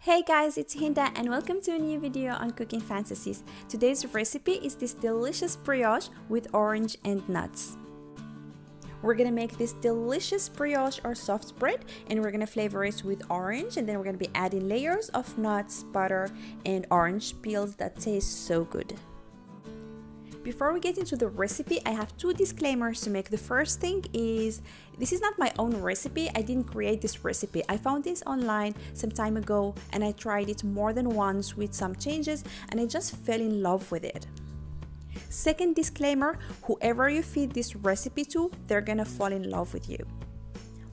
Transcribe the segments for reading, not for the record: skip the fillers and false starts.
Hey guys, it's Hinda and welcome to a new video on Cooking Fantasies. Today's recipe is this delicious brioche with orange and nuts. We're gonna make this delicious brioche or soft bread and we're gonna flavor it with orange, and then we're gonna be adding layers of nuts, butter, and orange peels that taste so good. Before we get into the recipe, I have two disclaimers to make. The first thing is, this is not my own recipe. I didn't create this recipe. I found this online some time ago and I tried it more than once with some changes and I just fell in love with it. Second disclaimer, whoever you feed this recipe to, they're gonna fall in love with you.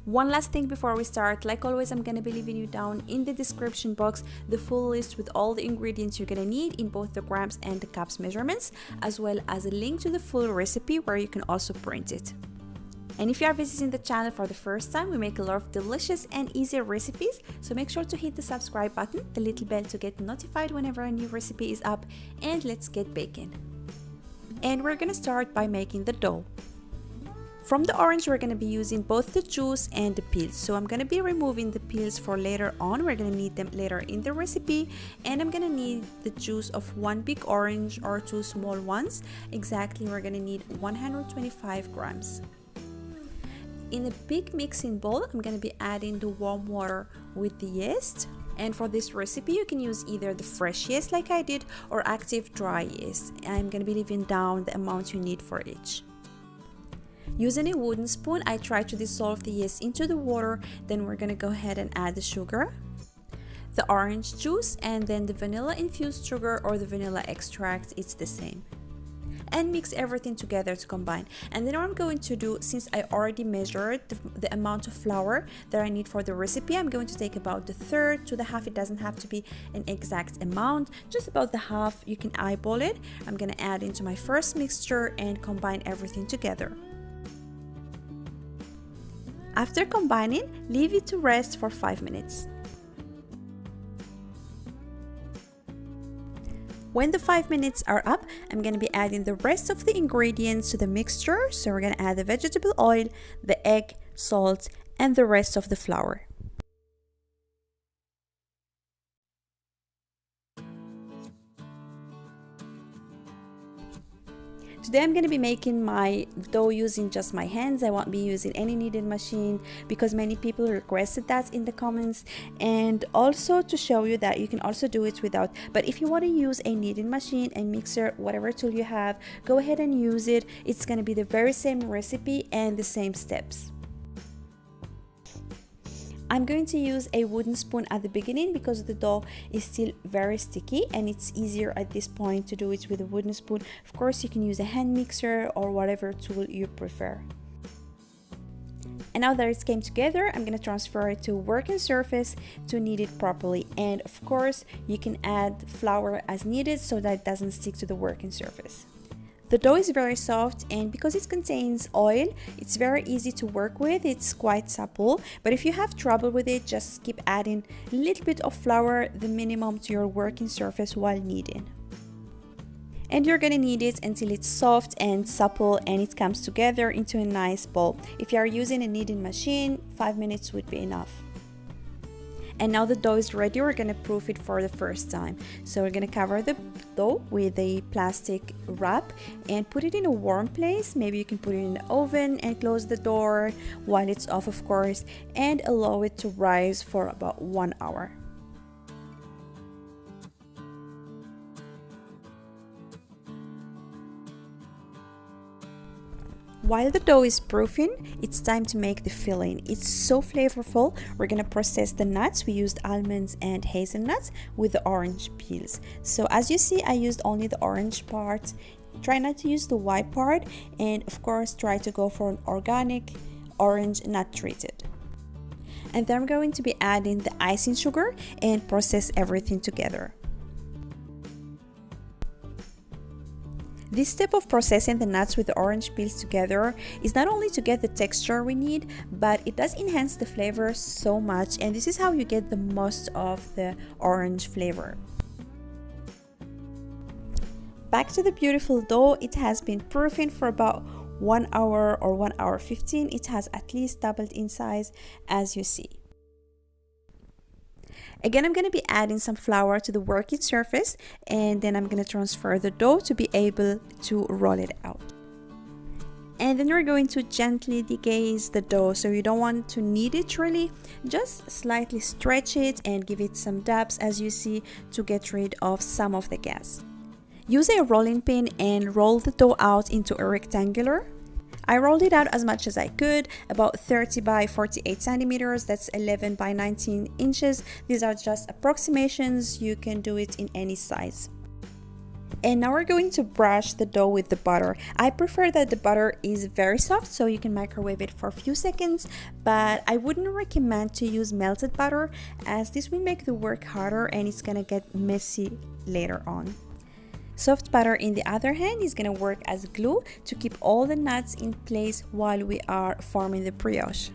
One last thing before we start, like always, I'm gonna be leaving you down in the description box the full list with all the ingredients you're gonna need in both the grams and the cups measurements, as well as a link to the full recipe where you can also print it. And if you are visiting the channel for the first time, we make a lot of delicious and easy recipes, so make sure to hit the subscribe button, the little bell to get notified whenever a new recipe is up, and let's get baking. And we're gonna start by making the dough. From the orange, we're going to be using both the juice and the peels. So I'm going to be removing the peels for later on. We're going to need them later in the recipe. And I'm going to need the juice of one big orange or two small ones. Exactly, we're going to need 125 grams. In a big mixing bowl, I'm going to be adding the warm water with the yeast. And for this recipe, you can use either the fresh yeast like I did or active dry yeast. I'm going to be leaving down the amount you need for each. Using a wooden spoon, I try to dissolve the yeast into the water. Then we're gonna go ahead and add the sugar, the orange juice, and then the vanilla infused sugar or the vanilla extract, it's the same. And mix everything together to combine. And then what I'm going to do, since I already measured the amount of flour that I need for the recipe, I'm going to take about the third to the half. It doesn't have to be an exact amount, just about the half. You can eyeball it. I'm gonna add into my first mixture and combine everything together. After combining, leave it to rest for 5 minutes. When the 5 minutes are up, I'm going to be adding the rest of the ingredients to the mixture. So we're going to add the vegetable oil, the egg, salt, and the rest of the flour. Today I'm going to be making my dough using just my hands. I won't be using any kneading machine because many people requested that in the comments, and also to show you that you can also do it without. But if you want to use a kneading machine, a mixer, whatever tool you have, go ahead and use it. It's going to be the very same recipe and the same steps. I'm going to use a wooden spoon at the beginning because the dough is still very sticky and it's easier at this point to do it with a wooden spoon. Of course, you can use a hand mixer or whatever tool you prefer. And now that it came together, I'm going to transfer it to a working surface to knead it properly. And of course, you can add flour as needed so that it doesn't stick to the working surface. The dough is very soft, and because it contains oil, it's very easy to work with. It's quite supple, but if you have trouble with it, just keep adding a little bit of flour, the minimum, to your working surface while kneading. And you're gonna knead it until it's soft and supple and it comes together into a nice ball. If you are using a kneading machine, 5 minutes would be enough. And now the dough is ready, we're gonna proof it for the first time. So we're gonna cover the dough with a plastic wrap and put it in a warm place. Maybe you can put it in the oven and close the door while it's off, of course, and allow it to rise for about 1 hour. While the dough is proofing, it's time to make the filling. It's so flavorful. We're gonna process the nuts. We used almonds and hazelnuts with the orange peels. So as you see, I used only the orange part. Try not to use the white part, and of course try to go for an organic orange, not treated. And then I'm going to be adding the icing sugar and process everything together. This step of processing the nuts with the orange peels together is not only to get the texture we need, but it does enhance the flavor so much, and this is how you get the most of the orange flavor. Back to the beautiful dough. It has been proofing for about 1 hour or 1 hour 15. It has at least doubled in size, as you see. Again, I'm going to be adding some flour to the working surface, and then I'm going to transfer the dough to be able to roll it out. And then we're going to gently deglaze the dough, so you don't want to knead it really, just slightly stretch it and give it some dabs as you see to get rid of some of the gas. Use a rolling pin and roll the dough out into a rectangular. I rolled it out as much as I could, about 30 by 48 centimeters, that's 11 by 19 inches. These are just approximations, you can do it in any size. And now we're going to brush the dough with the butter. I prefer that the butter is very soft, so you can microwave it for a few seconds, but I wouldn't recommend to use melted butter as this will make the work harder and it's gonna get messy later on. Soft butter, in the other hand, is gonna work as glue to keep all the nuts in place while we are forming the brioche.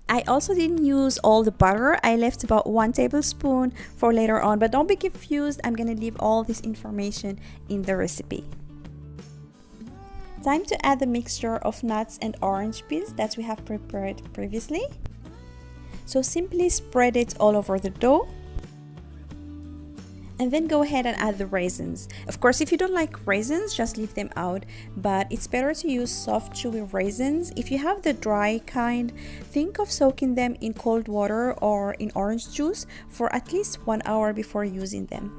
I also didn't use all the butter. I left about 1 tablespoon for later on, but don't be confused. I'm gonna leave all this information in the recipe. Time to add the mixture of nuts and orange peels that we have prepared previously. So simply spread it all over the dough. And then go ahead and add the raisins. Of course, if you don't like raisins, just leave them out, but it's better to use soft chewy raisins. If you have the dry kind, think of soaking them in cold water or in orange juice for at least 1 hour before using them.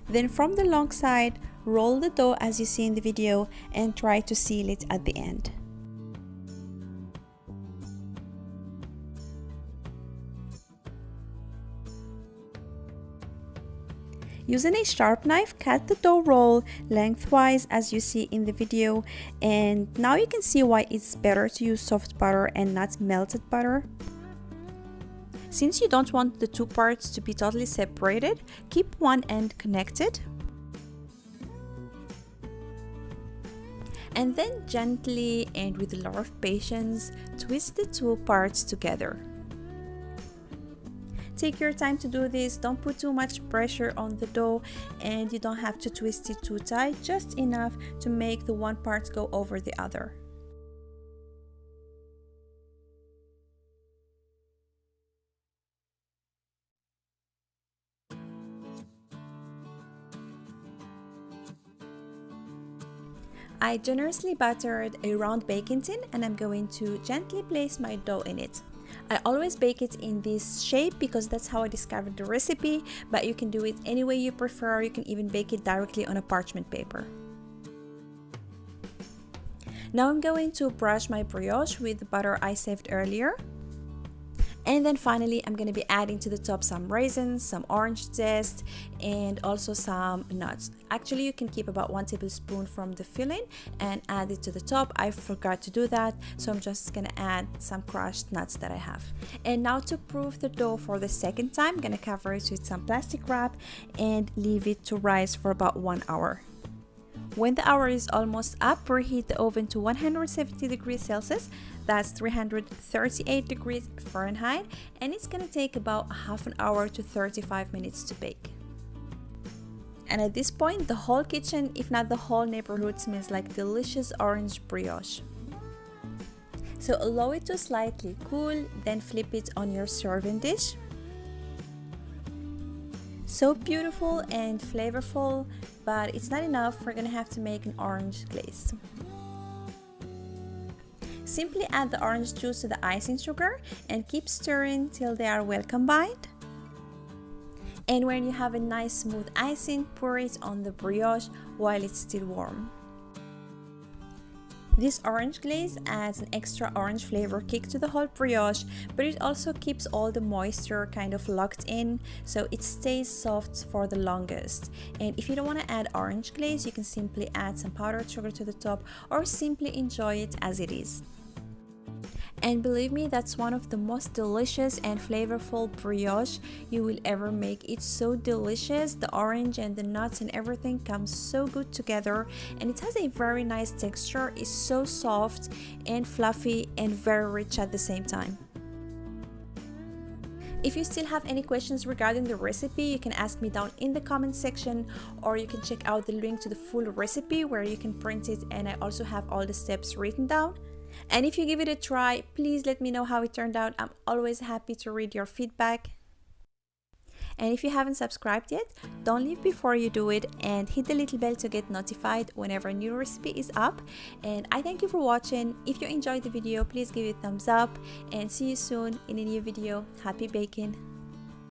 Then from the long side, roll the dough as you see in the video and try to seal it at the end. Using a sharp knife, cut the dough roll lengthwise as you see in the video, and now you can see why it's better to use soft butter and not melted butter. Since you don't want the two parts to be totally separated, keep one end connected. And then gently and with a lot of patience, twist the two parts together. Take your time to do this, don't put too much pressure on the dough, and you don't have to twist it too tight, just enough to make the one part go over the other. I generously buttered a round baking tin and I'm going to gently place my dough in it. I always bake it in this shape because that's how I discovered the recipe, but you can do it any way you prefer. You can even bake it directly on a parchment paper. Now I'm going to brush my brioche with the butter I saved earlier. And then finally, I'm going to be adding to the top some raisins, some orange zest, and also some nuts. Actually, you can keep about 1 tablespoon from the filling and add it to the top. I forgot to do that, so I'm just going to add some crushed nuts that I have. And now to proof the dough for the second time, I'm going to cover it with some plastic wrap and leave it to rise for about 1 hour. When the hour is almost up, preheat the oven to 170 degrees Celsius, that's 338 degrees Fahrenheit, and it's gonna take about half an hour to 35 minutes to bake. And at this point, the whole kitchen, if not the whole neighborhood, smells like delicious orange brioche. So allow it to slightly cool, then flip it on your serving dish. So beautiful and flavorful, but it's not enough. We're gonna have to make an orange glaze. Simply add the orange juice to the icing sugar and keep stirring till they are well combined. And when you have a nice smooth icing, pour it on the brioche while it's still warm. This orange glaze adds an extra orange flavor kick to the whole brioche, but it also keeps all the moisture kind of locked in, so it stays soft for the longest. And if you don't want to add orange glaze, you can simply add some powdered sugar to the top or simply enjoy it as it is. And believe me, that's one of the most delicious and flavorful brioche you will ever make. It's so delicious. The orange and the nuts and everything comes so good together, and it has a very nice texture. It's so soft and fluffy and very rich at the same time. If you still have any questions regarding the recipe, you can ask me down in the comment section, or you can check out the link to the full recipe where you can print it, and I also have all the steps written down. And if you give it a try, please let me know how it turned out. I'm always happy to read your feedback. And if you haven't subscribed yet, don't leave before you do it, and hit the little bell to get notified whenever a new recipe is up. And I thank you for watching. If you enjoyed the video, please give it a thumbs up, and see you soon in a new video. Happy baking!